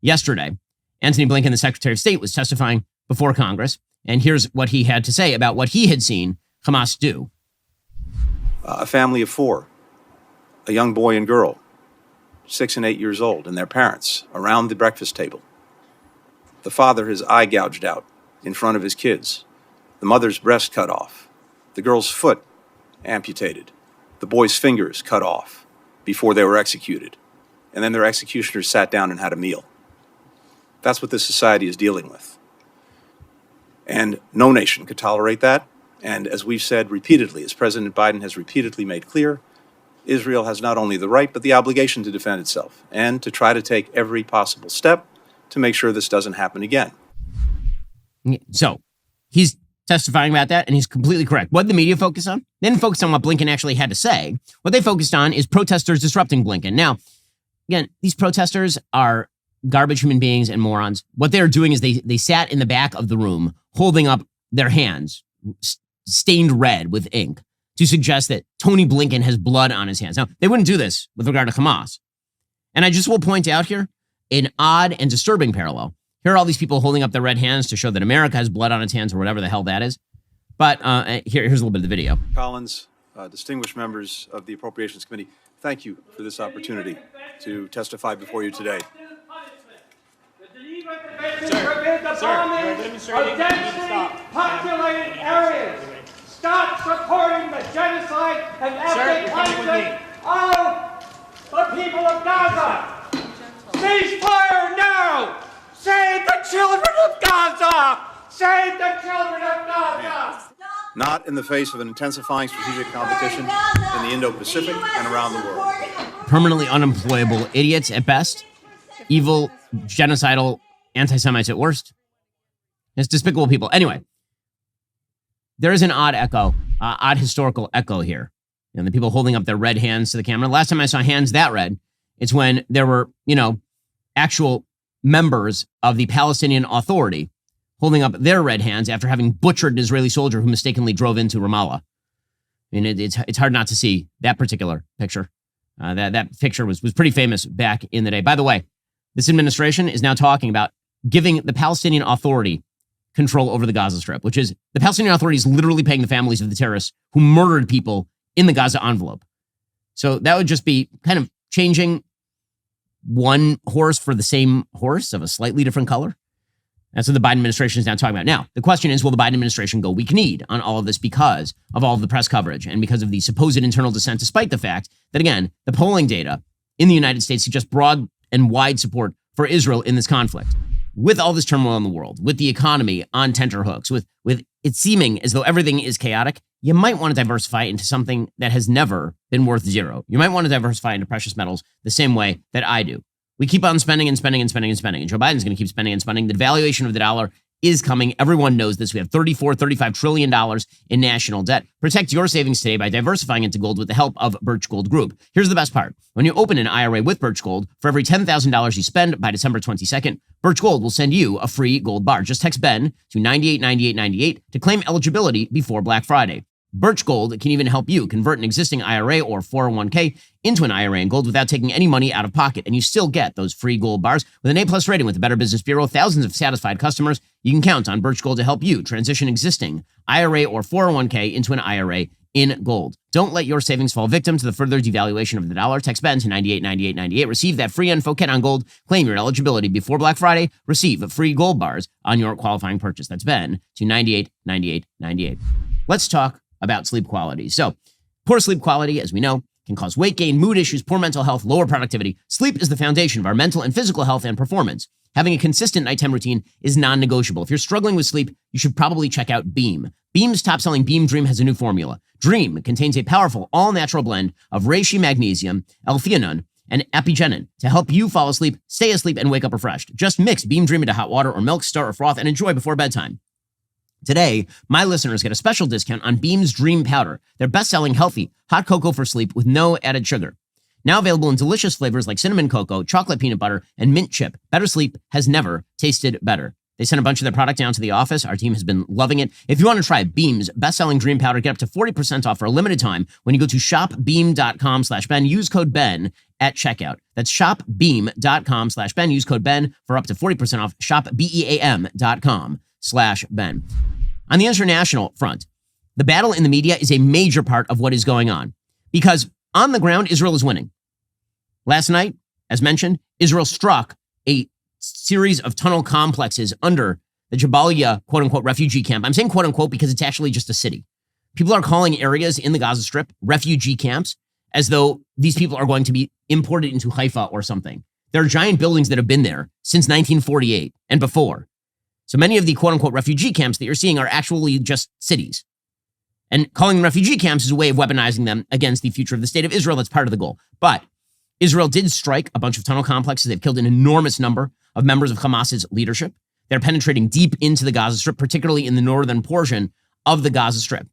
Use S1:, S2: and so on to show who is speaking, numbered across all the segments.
S1: yesterday, Anthony Blinken, the Secretary of State, was testifying before Congress. And here's what he had to say about what he had seen Hamas do.
S2: A family of four, a young boy and girl, 6 and 8 years old, and their parents around the breakfast table. The father, his eye gouged out in front of his kids. The mother's breast cut off. The girl's foot amputated. The boy's fingers cut off before they were executed. And then their executioners sat down and had a meal. That's what this society is dealing with. And no nation could tolerate that. And as we've said repeatedly, as President Biden has repeatedly made clear, Israel has not only the right, but the obligation to defend itself and to try to take every possible step to make sure this doesn't happen again.
S1: So he's testifying about that, and he's completely correct. What did the media focus on? They didn't focus on what Blinken actually had to say. What they focused on is protesters disrupting Blinken. Now, again, these protesters are garbage human beings and morons. What they're doing is they sat in the back of the room holding up their hands, stained red with ink, to suggest that Tony Blinken has blood on his hands. Now, they wouldn't do this with regard to Hamas. And I just will point out here an odd and disturbing parallel. Here are all these people holding up their red hands to show that America has blood on its hands or whatever the hell that is. But here's a little bit of the video.
S2: Collins, distinguished members of the Appropriations Committee, thank you for this opportunity to testify before you today.
S3: Populated areas. Stop supporting the genocide and ethnic cleansing of the people of Gaza. Cease fire now. Save the children of Gaza. Save the children of Gaza.
S2: Not in the face of an intensifying strategic competition in the Indo-Pacific and around the world.
S1: Permanently unemployable idiots at best. Evil, genocidal anti-Semites at worst. It's despicable people. Anyway, there is an odd historical echo here. And the people holding up their red hands to the camera. Last time I saw hands that red, it's when there were, actual members of the Palestinian Authority holding up their red hands after having butchered an Israeli soldier who mistakenly drove into Ramallah. I mean, it's hard not to see that particular picture. That picture was pretty famous back in the day. By the way, this administration is now talking about giving the Palestinian Authority control over the Gaza Strip, which is the Palestinian Authority is literally paying the families of the terrorists who murdered people in the Gaza envelope. So that would just be kind of changing one horse for the same horse of a slightly different color. That's what the Biden administration is now talking about. Now, the question is, will the Biden administration go weak-kneed on all of this because of all of the press coverage and because of the supposed internal dissent, despite the fact that, again, the polling data in the United States suggests broad and wide support for Israel in this conflict? With all this turmoil in the world, with the economy on tenterhooks, with it seeming as though everything is chaotic, you might want to diversify into something that has never been worth zero. You might want to diversify into precious metals the same way that I do. We keep on spending and spending and spending and spending. And Joe Biden's going to keep spending and spending. The devaluation of the dollar is coming. Everyone knows this. We have $35 trillion in national debt. Protect your savings today by diversifying into gold with the help of Birch Gold Group. Here's the best part. When you open an IRA with Birch Gold, for every $10,000 you spend by December 22nd, Birch Gold will send you a free gold bar. Just text Ben to 989898 to claim eligibility before Black Friday. Birch Gold can even help you convert an existing IRA or 401k into an IRA in gold without taking any money out of pocket. And you still get those free gold bars with an A+ rating with the Better Business Bureau, thousands of satisfied customers. You can count on Birch Gold to help you transition existing IRA or 401k into an IRA in gold. Don't let your savings fall victim to the further devaluation of the dollar. Text Ben to 989898. Receive that free info kit on gold. Claim your eligibility before Black Friday. Receive free gold bars on your qualifying purchase. That's Ben to 989898. Let's talk about sleep quality. So, poor sleep quality, as we know, can cause weight gain, mood issues, poor mental health, lower productivity. Sleep is the foundation of our mental and physical health and performance. Having a consistent nighttime routine is non-negotiable. If you're struggling with sleep, you should probably check out Beam. Beam's top-selling Beam Dream has a new formula. Dream contains a powerful, all-natural blend of reishi magnesium, L-theanine, and epigenin to help you fall asleep, stay asleep, and wake up refreshed. Just mix Beam Dream into hot water or milk, stir or froth, and enjoy before bedtime. Today, my listeners get a special discount on Beam's Dream Powder, their best-selling healthy hot cocoa for sleep with no added sugar. Now available in delicious flavors like cinnamon cocoa, chocolate peanut butter, and mint chip. Better sleep has never tasted better. They sent a bunch of their product down to the office. Our team has been loving it. If you want to try Beam's best-selling dream powder, get up to 40% off for a limited time when you go to shopbeam.com/Ben. Use code Ben at checkout. That's shopbeam.com/Ben. Use code Ben for up to 40% off. Shopbeam.com/Ben. On the international front, the battle in the media is a major part of what is going on because on the ground, Israel is winning. Last night, as mentioned, Israel struck a series of tunnel complexes under the Jabalia, quote unquote, refugee camp. I'm saying quote unquote because it's actually just a city. People are calling areas in the Gaza Strip refugee camps as though these people are going to be imported into Haifa or something. There are giant buildings that have been there since 1948 and before. So many of the quote unquote refugee camps that you're seeing are actually just cities. And calling them refugee camps is a way of weaponizing them against the future of the state of Israel. That's part of the goal. But Israel did strike a bunch of tunnel complexes. They've killed an enormous number of members of Hamas's leadership. They're penetrating deep into the Gaza Strip, particularly in the northern portion of the Gaza Strip.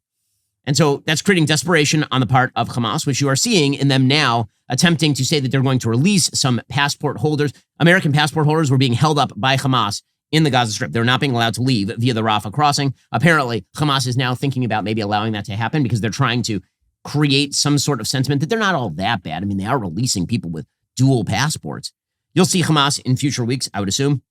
S1: And so that's creating desperation on the part of Hamas, which you are seeing in them now attempting to say that they're going to release some passport holders. American passport holders were being held up by Hamas in the Gaza Strip. They're not being allowed to leave via the Rafah crossing. Apparently, Hamas is now thinking about maybe allowing that to happen because they're trying to create some sort of sentiment that they're not all that bad. I mean, they are releasing people with dual passports. You'll see Hamas in future weeks, I would assume,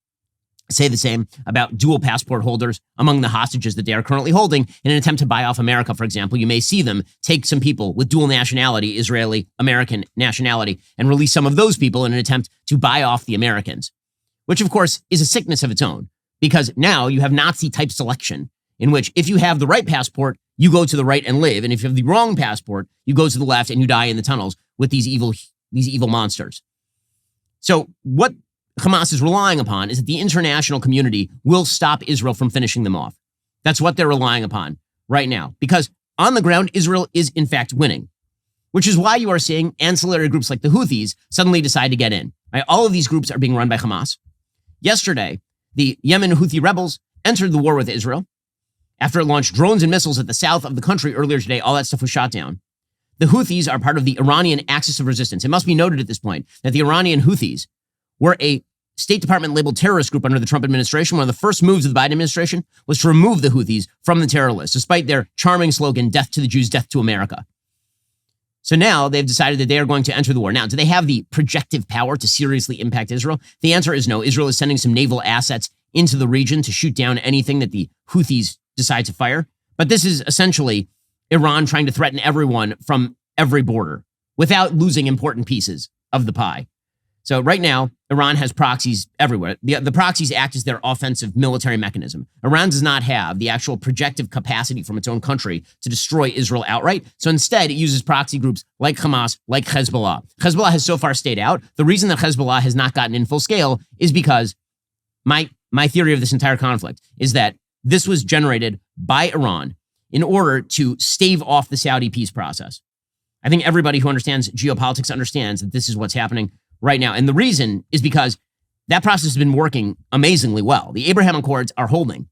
S1: say the same about dual passport holders among the hostages that they are currently holding in an attempt to buy off America, for example. You may see them take some people with dual nationality, Israeli, American nationality, and release some of those people in an attempt to buy off the Americans, which, of course, is a sickness of its own, because now you have Nazi-type selection in which if you have the right passport, you go to the right and live, and if you have the wrong passport, you go to the left and you die in the tunnels with these evil monsters. So what Hamas is relying upon is that the international community will stop Israel from finishing them off. That's what they're relying upon right now, because on the ground, Israel is in fact winning, which is why you are seeing ancillary groups like the Houthis suddenly decide to get in. Right? All of these groups are being run by Hamas. Yesterday, the Yemen Houthi rebels entered the war with Israel. After it launched drones and missiles at the south of the country earlier today, all that stuff was shot down. The Houthis are part of the Iranian axis of resistance. It must be noted at this point that the Iranian Houthis were a State Department labeled terrorist group under the Trump administration. One of the first moves of the Biden administration was to remove the Houthis from the terror list, despite their charming slogan, "Death to the Jews, death to America." So now they've decided that they are going to enter the war. Now, do they have the projective power to seriously impact Israel? The answer is no. Israel is sending some naval assets into the region to shoot down anything that the Houthis decide to fire. But this is essentially Iran trying to threaten everyone from every border without losing important pieces of the pie. So right now, Iran has proxies everywhere. The proxies act as their offensive military mechanism. Iran does not have the actual projective capacity from its own country to destroy Israel outright. So instead, it uses proxy groups like Hamas, like Hezbollah. Hezbollah has so far stayed out. The reason that Hezbollah has not gotten in full scale is because my theory of this entire conflict is that this was generated by Iran in order to stave off the Saudi peace process. I think everybody who understands geopolitics understands that this is what's happening right now. And the reason is because that process has been working amazingly well. The Abraham Accords are holding.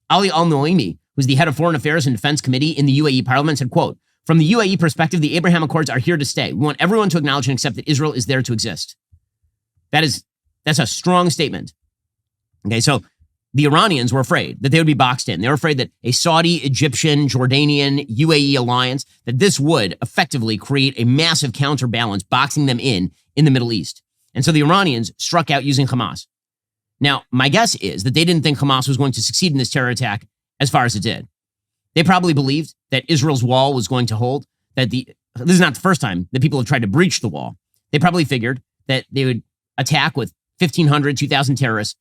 S1: Ali al-Noaimi, who's the head of Foreign Affairs and Defense Committee in the UAE Parliament, said, quote, "From the UAE perspective, the Abraham Accords are here to stay. We want everyone to acknowledge and accept that Israel is there to exist." That's a strong statement. Okay, so the Iranians were afraid that they would be boxed in. They were afraid that a Saudi, Egyptian, Jordanian, UAE alliance, that this would effectively create a massive counterbalance, boxing them in the Middle East. And so the Iranians struck out using Hamas. Now, my guess is that they didn't think Hamas was going to succeed in this terror attack as far as it did. They probably believed that Israel's wall was going to hold, that this is not the first time that people have tried to breach the wall. They probably figured that they would attack with 1,500, 2,000 terrorists.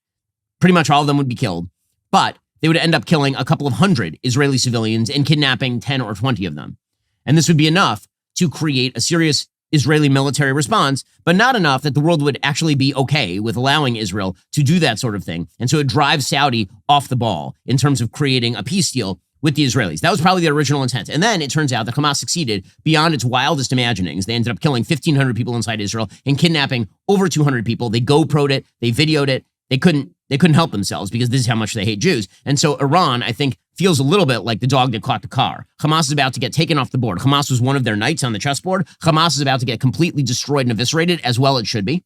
S1: Pretty much all of them would be killed, but they would end up killing a couple of hundred Israeli civilians and kidnapping 10 or 20 of them. And this would be enough to create a serious Israeli military response, but not enough that the world would actually be okay with allowing Israel to do that sort of thing. And so it drives Saudi off the ball in terms of creating a peace deal with the Israelis. That was probably the original intent. And then it turns out that Hamas succeeded beyond its wildest imaginings. They ended up killing 1,500 people inside Israel and kidnapping over 200 people. They GoPro'd it. They videoed it. They couldn't help themselves because this is how much they hate Jews. And so Iran, I think, feels a little bit like the dog that caught the car. Hamas is about to get taken off the board. Hamas was one of their knights on the chessboard. Hamas is about to get completely destroyed and eviscerated, as well it should be.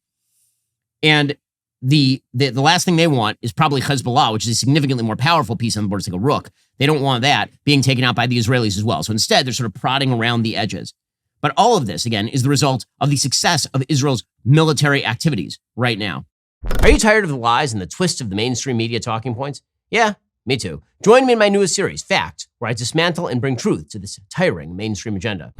S1: And the last thing they want is probably Hezbollah, which is a significantly more powerful piece on the board. It's like a rook. They don't want that being taken out by the Israelis as well. So instead, they're sort of prodding around the edges. But all of this, again, is the result of the success of Israel's military activities right now. Are you tired of the lies and the twists of the mainstream media talking points? Yeah, me too. Join me in my newest series, Fact, where I dismantle and bring truth to this tiring mainstream agenda.